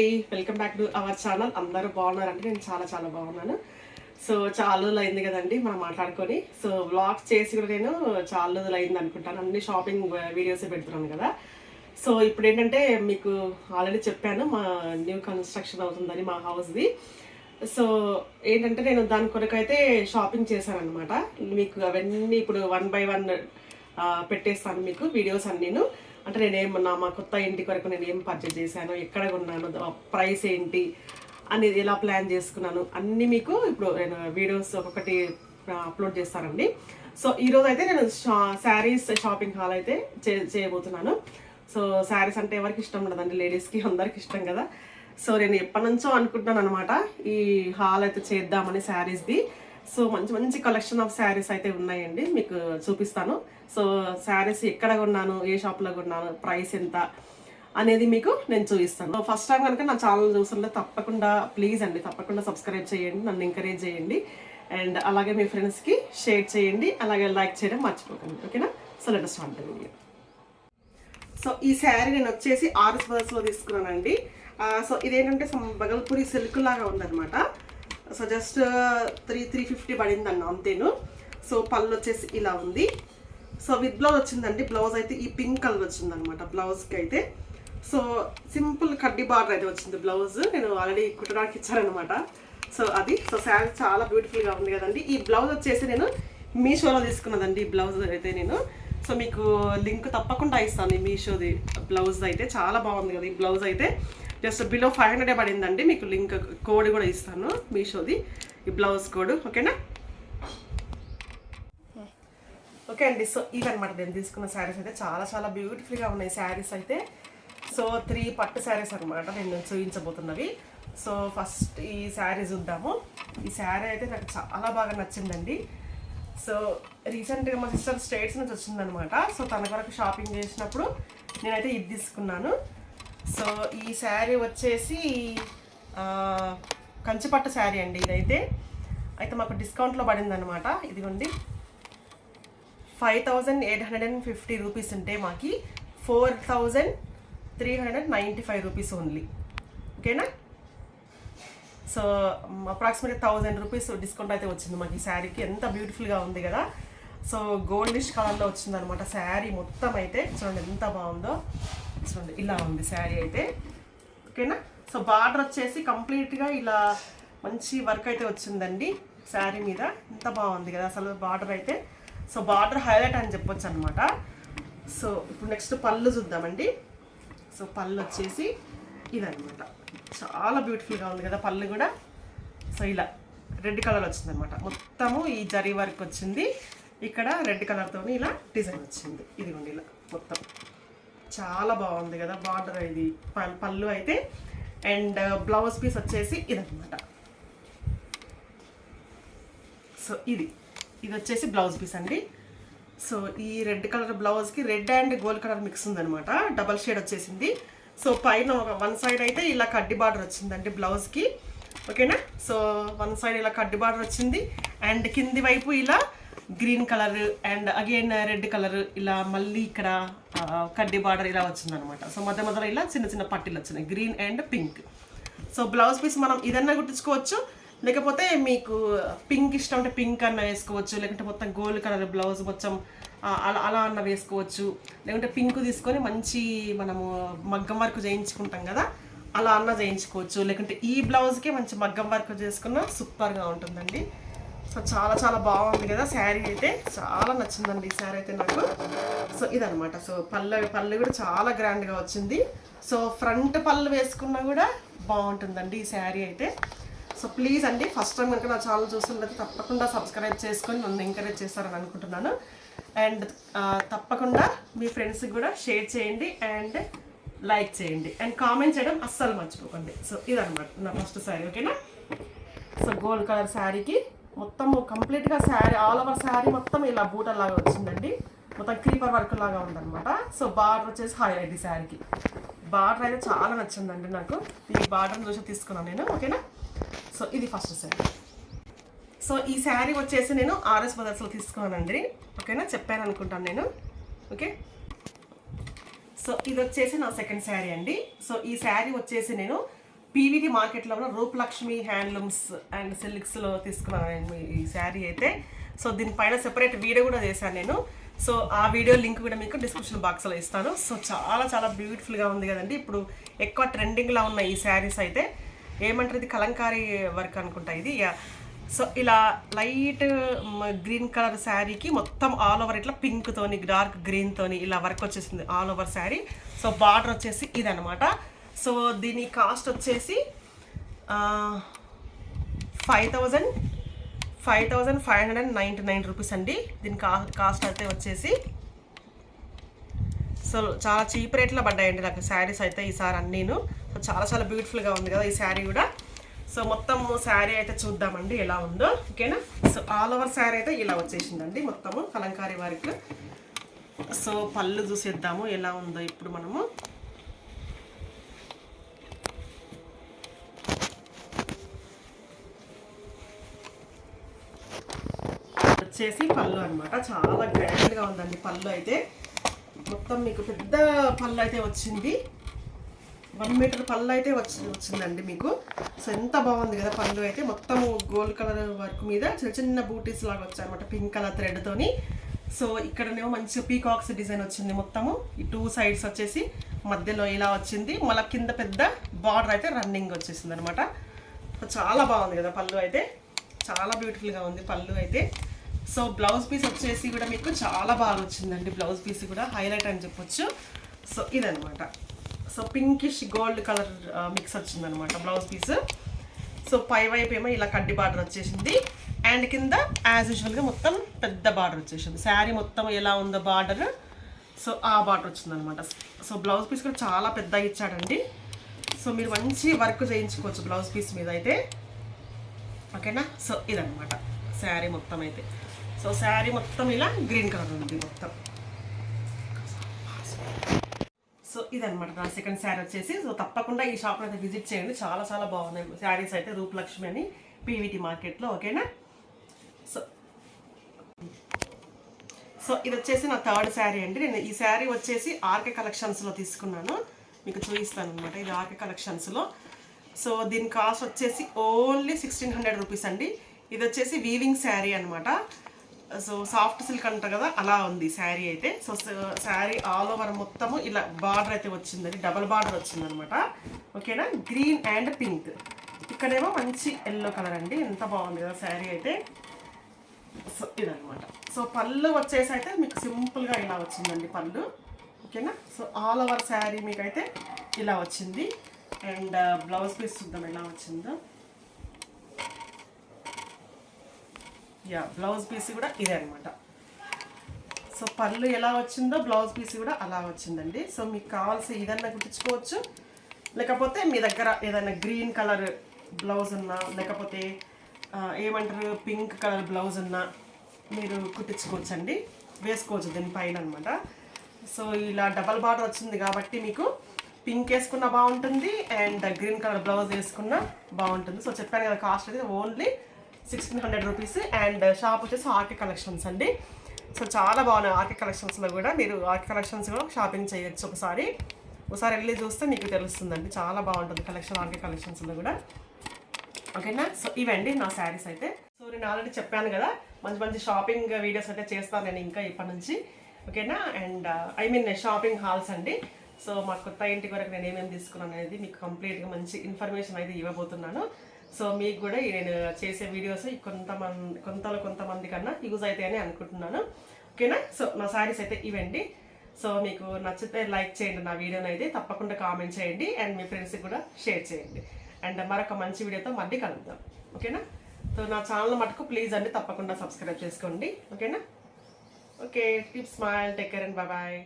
అండి, welcome back to our channel. అందరూ బాగున్నారంటే నేను చాలా చాలా బాగున్నాను. సో చాలా రోజులు అయింది కదండి మనం మాట్లాడుకొని. సో వ్లాగ్స్ చేసి కూడా నేను చాలా రోజులు అయింది అనుకుంటాను. అన్ని షాపింగ్ వీడియోసే పెడుతున్నాను కదా. సో ఇప్పుడు ఏంటంటే మీకు ఆల్రెడీ చెప్పాను మా న్యూ కన్స్ట్రక్షన్ అవుతుందని మా హౌస్ది. సో ఏంటంటే నేను దాని కొరకైతే షాపింగ్ చేశాను అనమాట. మీకు అవన్నీ ఇప్పుడు 1 by 1 పెట్టేస్తాను మీకు వీడియోస్ అన్నీను. అంటే నేనేమన్నా మా కొత్త ఇంటి కొరకు నేను ఏం పర్చేజ్ చేశాను, ఎక్కడ కొన్నాను, ప్రైస్ ఏంటి అనేది ఎలా ప్లాన్ చేసుకున్నాను అన్నీ మీకు ఇప్పుడు నేను వీడియోస్ ఒక్కొక్కటి అప్లోడ్ చేస్తానండి. సో ఈరోజు అయితే నేను శారీస్ షాపింగ్ హాల్ అయితే చేయబోతున్నాను. సో శారీస్ అంటే ఎవరికి ఇష్టం ఉండదండి, లేడీస్కి అందరికి ఇష్టం కదా. సో నేను ఎప్పటి నుంచో అనుకుంటున్నాను అనమాట ఈ హాల్ అయితే చేద్దామని శారీస్ది. సో మంచి మంచి కలెక్షన్ ఆఫ్ శారీస్ అయితే ఉన్నాయండి, మీకు చూపిస్తాను. సో శారీస్ ఎక్కడ కొన్నాను, ఏ షాప్లో కొన్నాను, ప్రైస్ ఎంత అనేది మీకు నేను చూపిస్తాను. ఫస్ట్ టైం కనుక నా ఛానల్ చూస్తుంటే తప్పకుండా ప్లీజ్ అండి తప్పకుండా సబ్స్క్రైబ్ చేయండి, నన్ను ఎంకరేజ్ చేయండి. అండ్ అలాగే మీ ఫ్రెండ్స్కి షేర్ చేయండి, అలాగే లైక్ చేయడం మర్చిపోకండి. ఓకేనా? So let us start the video. So ఈ శారీ నేను వచ్చేసి ఆర్ఎస్ బ్రదర్స్లో తీసుకున్నానండి. సో ఇదేంటంటే బగల్పూరి సిల్క్ లాగా ఉందన్నమాట. సో జస్ట్ 350 పడిందండి అంతేను. సో పళ్ళు వచ్చేసి ఇలా ఉంది. సో విత్ బ్లౌజ్ వచ్చిందండి. బ్లౌజ్ అయితే ఈ పింక్ కలర్ వచ్చిందనమాట బ్లౌజ్కి అయితే. సో సింపుల్ కడ్డీ బార్డర్ అయితే వచ్చింది బ్లౌజ్. నేను ఆల్రెడీ కుట్టడానికి ఇచ్చానమాట. సో అది సో శారీ చాలా బ్యూటిఫుల్గా ఉంది కదండి. ఈ బ్లౌజ్ వచ్చేసి నేను మీషోలో తీసుకున్నదండి ఈ బ్లౌజ్ అయితే నేను. సో మీకు లింక్ తప్పకుండా ఇస్తాను ఈ మీషోది బ్లౌజ్ అయితే. చాలా బాగుంది కదా ఈ బ్లౌజ్ అయితే. జస్ట్ బిలో 500 పడిందండి. మీకు లింక్ కోడ్ కూడా ఇస్తాను మీషోది, ఈ బ్లౌజ్ కోడ్. ఓకేనా? ఓకే అండి. సో ఇవన్నమాట నేను తీసుకున్న శారీస్ అయితే చాలా చాలా బ్యూటిఫుల్గా ఉన్నాయి శారీస్ అయితే. సో 3 పట్టు శారీస్ అనమాట నేను చూపించబోతున్నవి. సో ఫస్ట్ ఈ శారీ చూద్దాము. ఈ శారీ అయితే నాకు చాలా బాగా నచ్చిందండి. సో రీసెంట్గా మా సిస్టర్ స్టేట్స్ నుంచి వచ్చిందనమాట. సో తన కొరకు షాపింగ్ చేసినప్పుడు నేనైతే ఇది తీసుకున్నాను. సో ఈ శారీ వచ్చేసి కంచిపట్టు శారీ అండి ఇదైతే. అయితే మాకు డిస్కౌంట్లో పడింది అనమాట. ఇదిగోండి 5850 రూపీస్ ఉంటే మాకి 4395 రూపీస్ ఓన్లీ. ఓకేనా? సో అప్రాక్సిమేట్లీ 1000 రూపీస్ డిస్కౌంట్ అయితే వచ్చింది మాకు ఈ శారీకి. ఎంత బ్యూటిఫుల్గా ఉంది కదా. సో గోల్డిష్ కలర్లో వచ్చింది అనమాట శారీ మొత్తం అయితే. చూడండి ఎంత బాగుందో. చూడండి ఇలా ఉంది శారీ అయితే. ఓకేనా? సో బార్డర్ వచ్చేసి కంప్లీట్గా ఇలా మంచి వర్క్ అయితే వచ్చిందండి శారీ మీద. ఎంత బాగుంది కదా అసలు బార్డర్ అయితే. సో బార్డర్ హైలైట్ అని చెప్పొచ్చు అనమాట. సో ఇప్పుడు నెక్స్ట్ పళ్ళు చూద్దామండి. సో పళ్ళు వచ్చేసి ఇదనమాట. చాలా బ్యూటిఫుల్గా ఉంది కదా పళ్ళు కూడా. సో ఇలా రెడ్ కలర్ వచ్చిందనమాట. మొత్తము ఈ జరీ వర్క్ వచ్చింది. ఇక్కడ రెడ్ కలర్తో ఇలా డిజైన్ వచ్చింది. ఇదిగోండి ఇలా మొత్తం చాలా బాగుంది కదా బార్డర్. ఇది పళ్ళు అయితే. అండ్ బ్లౌజ్ పీస్ వచ్చేసి ఇదనమాట. సో ఇది వచ్చేసి బ్లౌజ్ పీస్ అండి. సో ఈ రెడ్ కలర్ బ్లౌజ్కి red and gold colour mix ఉందనమాట. డబల్ షేడ్ వచ్చేసింది. సో పైన వన్ సైడ్ అయితే ఇలా కడ్డీ బార్డర్ వచ్చిందండి బ్లౌజ్కి. ఓకేనా? సో వన్ సైడ్ ఇలా కడ్డీ బార్డర్ వచ్చింది. అండ్ కింది వైపు ఇలా green colour and again red colour ఇలా మళ్ళీ ఇక్కడ కడ్డీ బార్డర్ ఇలా వచ్చిందనమాట. సో మధ్యలో ఇలా చిన్న చిన్న పట్టీలు వచ్చినాయి green and pink. So blouse piece మనం ఇదన్నా కుట్టించుకోవచ్చు, లేకపోతే మీకు పింక్ ఇష్టం అంటే పింక్ అన్న వేసుకోవచ్చు, లేకుంటే మొత్తం గోల్డ్ కలర్ బ్లౌజ్ మొత్తం అలా అన్న వేసుకోవచ్చు, లేకుంటే పింక్ తీసుకొని మంచి మనము మగ్గం వర్క్ చేయించుకుంటాం కదా అలా అన్న చేయించుకోవచ్చు, లేకుంటే ఈ బ్లౌజ్కి మంచి మగ్గం వర్క్ చేసుకున్న సూపర్గా ఉంటుందండి. సో చాలా చాలా బాగుంది కదా శారీ అయితే. చాలా నచ్చిందండి ఈ శారీ అయితే నాకు. సో ఇదనమాట. సో పళ్ళు కూడా చాలా గ్రాండ్గా వచ్చింది. సో ఫ్రంట్ పళ్ళు వేసుకున్నా కూడా బాగుంటుందండి ఈ శారీ అయితే. సో ప్లీజ్ అండి ఫస్ట్ టైం కనుక నా ఛానల్ చూస్తున్నట్లయితే తప్పకుండా సబ్స్క్రైబ్ చేసుకొని నన్ను ఎంకరేజ్ చేస్తారని అనుకుంటున్నాను. అండ్ తప్పకుండా మీ ఫ్రెండ్స్కి కూడా షేర్ చేయండి అండ్ లైక్ చేయండి అండ్ కామెంట్ చేయడం అస్సలు మర్చిపోకండి. సో ఇదనమాట నా ఫస్ట్ శారీ. ఓకేనా? సో గోల్డ్ కలర్ శారీకి మొత్తం కంప్లీట్గా శారీ ఆల్ ఓవర్ శారీ మొత్తం ఇలా బూటలాగా వచ్చిందండి. మొత్తం క్రీపర్ వర్క్ లాగా ఉందన్నమాట. సో బార్డర్ వచ్చేసి హైలైట్ ఈ శారీకి. బార్డర్ అయితే చాలా నచ్చిందండి నాకు. ఈ బార్డర్ చూసి తీసుకున్నాను నేను. ఓకేనా? సో ఇది ఫస్ట్ శారీ. సో ఈ శారీ వచ్చేసి నేను ఆర్ఎస్ బ్రదర్స్లో తీసుకున్నానండి. ఓకేనా? చెప్పాను అనుకుంటాను నేను. ఓకే. సో ఇది వచ్చేసి నా సెకండ్ శారీ అండి. సో ఈ శారీ వచ్చేసి నేను పీవీటీ మార్కెట్లో ఉన్న రూపలక్ష్మి హ్యాండ్లూమ్స్ అండ్ సిల్క్స్లో తీసుకున్నాను ఈ శారీ అయితే. సో దీనిపైన సెపరేట్ వీడియో కూడా చేశాను నేను. సో ఆ వీడియో లింక్ కూడా మీకు డిస్క్రిప్షన్ బాక్స్లో ఇస్తాను. సో చాలా చాలా బ్యూటిఫుల్గా ఉంది కదండి. ఇప్పుడు ఎక్కువ ట్రెండింగ్లో ఉన్న ఈ శారీస్ అయితే ఏమంటారు, ఇది కలంకారీ వర్క్ అనుకుంటా ఇది. సో ఇలా లైట్ గ్రీన్ కలర్ శారీకి మొత్తం ఆల్ ఓవర్ ఇట్లా పింక్ తోని డార్క్ గ్రీన్ తోని ఇలా వర్క్ వచ్చేసింది all over sari. So border వచ్చేసి ఇదనమాట. సో దీని కాస్ట్ వచ్చేసి 5,599 రూపీస్ అండి దీని కాస్ట్ అయితే వచ్చేసి. సో చాలా చీప్ రేట్లో పడ్డాయండి నాకు శారీస్ అయితే ఈసారి అన్నీను. సో చాలా చాలా బ్యూటిఫుల్గా ఉంది కదా ఈ శారీ కూడా. సో మొత్తం శారీ అయితే చూద్దామండి ఎలా ఉందో, ఓకేనా. సో ఆల్ ఓవర్ శారీ అయితే ఇలా వచ్చేసిందండి మొత్తము కలంకారీ వర్క్. సో పళ్ళు చూసేద్దాము ఎలా ఉందో ఇప్పుడు మనము. వచ్చేసి పళ్ళు అనమాట, చాలా గ్రాండ్గా ఉందండి పళ్ళు అయితే. మొత్తం మీకు పెద్ద పళ్ళు అయితే వచ్చింది, 1 మీటర్ పళ్ళు అయితే వచ్చిందండి మీకు. సో ఎంత బాగుంది కదా పళ్ళు అయితే. మొత్తం గోల్డ్ కలర్ వర్క్ మీద చిన్న చిన్న బూటీస్ లాగా వచ్చాయి అనమాట పింక్ కలర్ థ్రెడ్తోని. సో ఇక్కడనేమో మంచి పీకాక్స్ డిజైన్ వచ్చింది మొత్తము. ఈ 2 సైడ్స్ వచ్చేసి మధ్యలో ఇలా వచ్చింది, మళ్ళీ కింద పెద్ద బార్డర్ అయితే రన్నింగ్ వచ్చేసింది అనమాట. చాలా బాగుంది కదా పళ్ళు అయితే, చాలా బ్యూటిఫుల్గా ఉంది పళ్ళు అయితే. సో బ్లౌజ్ పీస్ వచ్చేసి కూడా మీకు చాలా బాగా వచ్చిందండి. బ్లౌజ్ పీస్ కూడా హైలైట్ అని చెప్పొచ్చు. సో ఇదనమాట. So pinkish gold colour mix వచ్చిందనమాట బ్లౌజ్ పీస్. సో పై వైపు ఏమో ఇలా కడ్డీ బార్డర్ వచ్చేసింది, అండ్ కింద యాజ్ యూజువల్గా మొత్తం పెద్ద బార్డర్ వచ్చేసింది. శారీ మొత్తం ఎలా ఉందో బార్డర్, సో ఆ బార్డర్ వచ్చిందనమాట. సో బ్లౌజ్ పీస్ కూడా చాలా పెద్దగా ఇచ్చాడండి. సో మీరు మంచి వర్క్ చేయించుకోవచ్చు బ్లౌజ్ పీస్ మీద అయితే, ఓకేనా. సో ఇదనమాట శారీ మొత్తం అయితే. సో శారీ మొత్తం ఇలా గ్రీన్ కలర్ ఉంది మొత్తం. సో ఇదనమాట నా సెకండ్ శారీ వచ్చేసి. సో తప్పకుండా ఈ షాప్లో అయితే విజిట్ చేయండి, చాలా చాలా బాగున్నాయి శారీస్ అయితే రూపలక్ష్మి అని పీవీటీ మార్కెట్లో, ఓకేనా. సో ఇది వచ్చేసి నా థర్డ్ శారీ అండి. నేను ఈ శారీ వచ్చేసి ఆర్కే కలెక్షన్స్లో తీసుకున్నాను, మీకు చూపిస్తాను అనమాట. ఇది ఆర్కే కలెక్షన్స్లో. సో దీని కాస్ట్ వచ్చేసి ఓన్లీ 1,600 రూపీస్ అండి. ఇది వచ్చేసి వీవింగ్ శారీ అనమాట. సో సాఫ్ట్ సిల్క్ అంటారు కదా అలా ఉంది శారీ అయితే. సో శారీ ఆల్ ఓవర్ మొత్తము ఇలా బార్డర్ అయితే వచ్చిందండి, డబల్ బార్డర్ వచ్చిందనమాట, ఓకేనా. గ్రీన్ అండ్ పింక్, ఇక్కడేమో మంచి ఎల్లో కలర్ అండి. ఎంత బాగుంది కదా శారీ అయితే. సో ఇదనమాట. సో పళ్ళు వచ్చేసి అయితే మీకు సింపుల్గా ఇలా వచ్చిందండి పళ్ళు, ఓకేనా. సో ఆల్ ఓవర్ శారీ మీకు అయితే ఇలా వచ్చింది. అండ్ బ్లౌజ్ పీస్ చూద్దాం ఎలా వచ్చిందో. బ్లౌజ్ పీస్ కూడా ఇదే అనమాట. సో పళ్ళు ఎలా వచ్చిందో బ్లౌజ్ పీస్ కూడా అలా వచ్చిందండి. సో మీకు కావాల్సి ఏదన్నా కుట్టించుకోవచ్చు, లేకపోతే మీ దగ్గర ఏదైనా గ్రీన్ కలర్ బ్లౌజ్ ఉన్నా, లేకపోతే ఏమంటారు పింక్ కలర్ బ్లౌజ్ ఉన్నా మీరు కుట్టించుకోవచ్చండి, వేసుకోవచ్చు దీనిపైన అనమాట. సో ఇలా డబల్ బార్డర్ వచ్చింది కాబట్టి మీకు పింక్ వేసుకున్న బాగుంటుంది, అండ్ గ్రీన్ కలర్ బ్లౌజ్ వేసుకున్న బాగుంటుంది. సో చెప్పాను కదా కాస్ట్ అయితే ఓన్లీ 1,600 రూపీస్. అండ్ షాప్ వచ్చేసి ఆర్కే కలెక్షన్స్ అండి. సో చాలా బాగున్నాయి ఆర్కే కలెక్షన్స్లో కూడా. మీరు ఆర్కే కలెక్షన్స్ కూడా షాపింగ్ చేయొచ్చు ఒకసారి వెళ్ళి చూస్తే మీకు తెలుస్తుందండి. చాలా బాగుంటుంది కలెక్షన్ ఆర్కే కలెక్షన్స్లో కూడా, ఓకేనా. సో ఇవండి నా శారీస్ అయితే. సో నేను ఆల్రెడీ చెప్పాను కదా మంచి మంచి షాపింగ్ వీడియోస్ అయితే చేస్తాను నేను ఇంకా ఇప్పటి నుంచి, ఓకేనా. అండ్ షాపింగ్ హాల్స్ అండి. సో మా కొత్త ఇంటి వరకు నేను ఏమేమి తీసుకున్నాను అనేది మీకు కంప్లీట్గా మంచి ఇన్ఫర్మేషన్ అయితే ఇవ్వబోతున్నాను. సో మీకు కూడా నేను చేసే వీడియోస్ కొంతమంది కన్నా యూజ్ అవుతాయని అనుకుంటున్నాను, ఓకేనా. సో నా శారీస్ అయితే ఇవండి. సో మీకు నచ్చితే లైక్ చేయండి నా వీడియోని అయితే, తప్పకుండా కామెంట్ చేయండి, అండ్ మీ ఫ్రెండ్స్కి కూడా షేర్ చేయండి. అండ్ మరొక మంచి వీడియోతో మళ్ళీ కలుద్దాం, ఓకేనా. సో నా ఛానల్ మటుకు ప్లీజ్ అండి తప్పకుండా సబ్స్క్రైబ్ చేసుకోండి, ఓకేనా. Okay, keep smile, take care and bye.